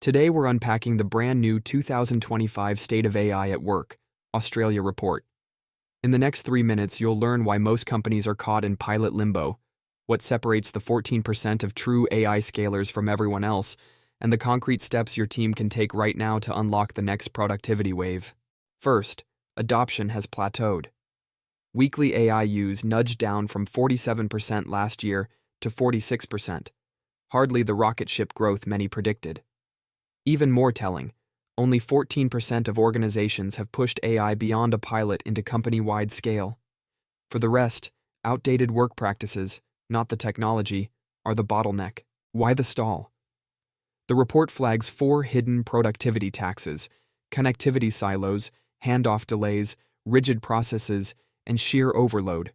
Today we're unpacking the brand new 2025 State of AI at Work, Australia report. In the next 3 minutes, you'll learn why most companies are caught in pilot limbo, what separates the 14% of true AI scalers from everyone else, and the concrete steps your team can take right now to unlock the next productivity wave. First, adoption has plateaued. Weekly AI use nudged down from 47% last year to 46%, hardly the rocket ship growth many predicted. Even more telling, only 14% of organizations have pushed AI beyond a pilot into company-wide scale. For the rest, outdated work practices, not the technology, are the bottleneck. Why the stall? The report flags 4 hidden productivity taxes: connectivity silos, handoff delays, rigid processes, and sheer overload.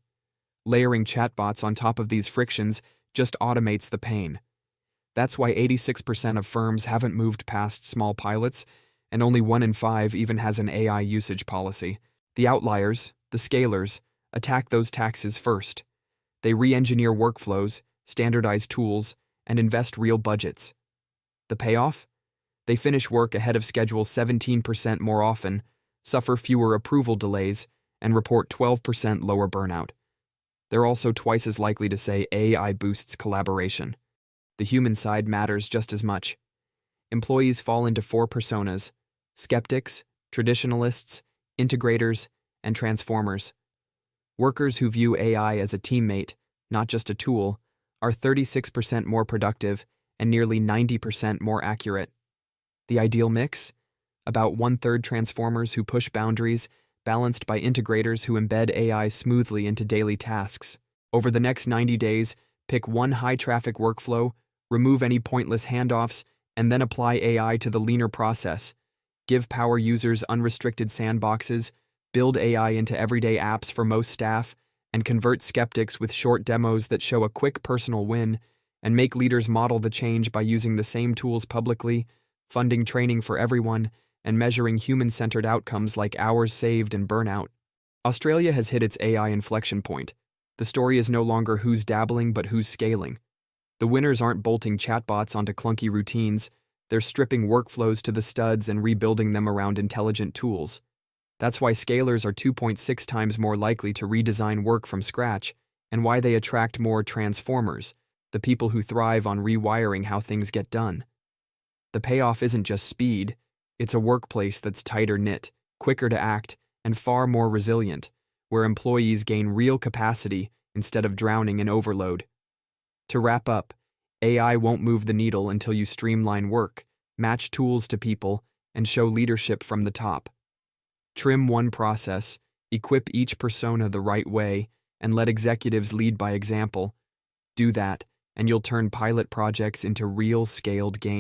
Layering chatbots on top of these frictions just automates the pain. That's why 86% of firms haven't moved past small pilots, and only 1 in 5 even has an AI usage policy. The outliers, the scalers, attack those taxes first. They re-engineer workflows, standardize tools, and invest real budgets. The payoff? They finish work ahead of schedule 17% more often, suffer fewer approval delays, and report 12% lower burnout. They're also twice as likely to say AI boosts collaboration. The human side matters just as much. Employees fall into 4 personas: skeptics, traditionalists, integrators, and transformers. Workers who view AI as a teammate, not just a tool, are 36% more productive and nearly 90% more accurate. The ideal mix? About 1/3 transformers who push boundaries, balanced by integrators who embed AI smoothly into daily tasks. Over the next 90 days, pick one high-traffic workflow, remove any pointless handoffs, and then apply AI to the leaner process. Give power users unrestricted sandboxes, build AI into everyday apps for most staff, and convert skeptics with short demos that show a quick personal win, and make leaders model the change by using the same tools publicly, funding training for everyone, and measuring human-centered outcomes like hours saved and burnout. Australia has hit its AI inflection point. The story is no longer who's dabbling but who's scaling. The winners aren't bolting chatbots onto clunky routines, they're stripping workflows to the studs and rebuilding them around intelligent tools. That's why scalers are 2.6 times more likely to redesign work from scratch, and why they attract more transformers, the people who thrive on rewiring how things get done. The payoff isn't just speed, it's a workplace that's tighter knit, quicker to act, and far more resilient, where employees gain real capacity instead of drowning in overload. To wrap up, AI won't move the needle until you streamline work, match tools to people, and show leadership from the top. Trim one process, equip each persona the right way, and let executives lead by example. Do that, and you'll turn pilot projects into real scaled gains.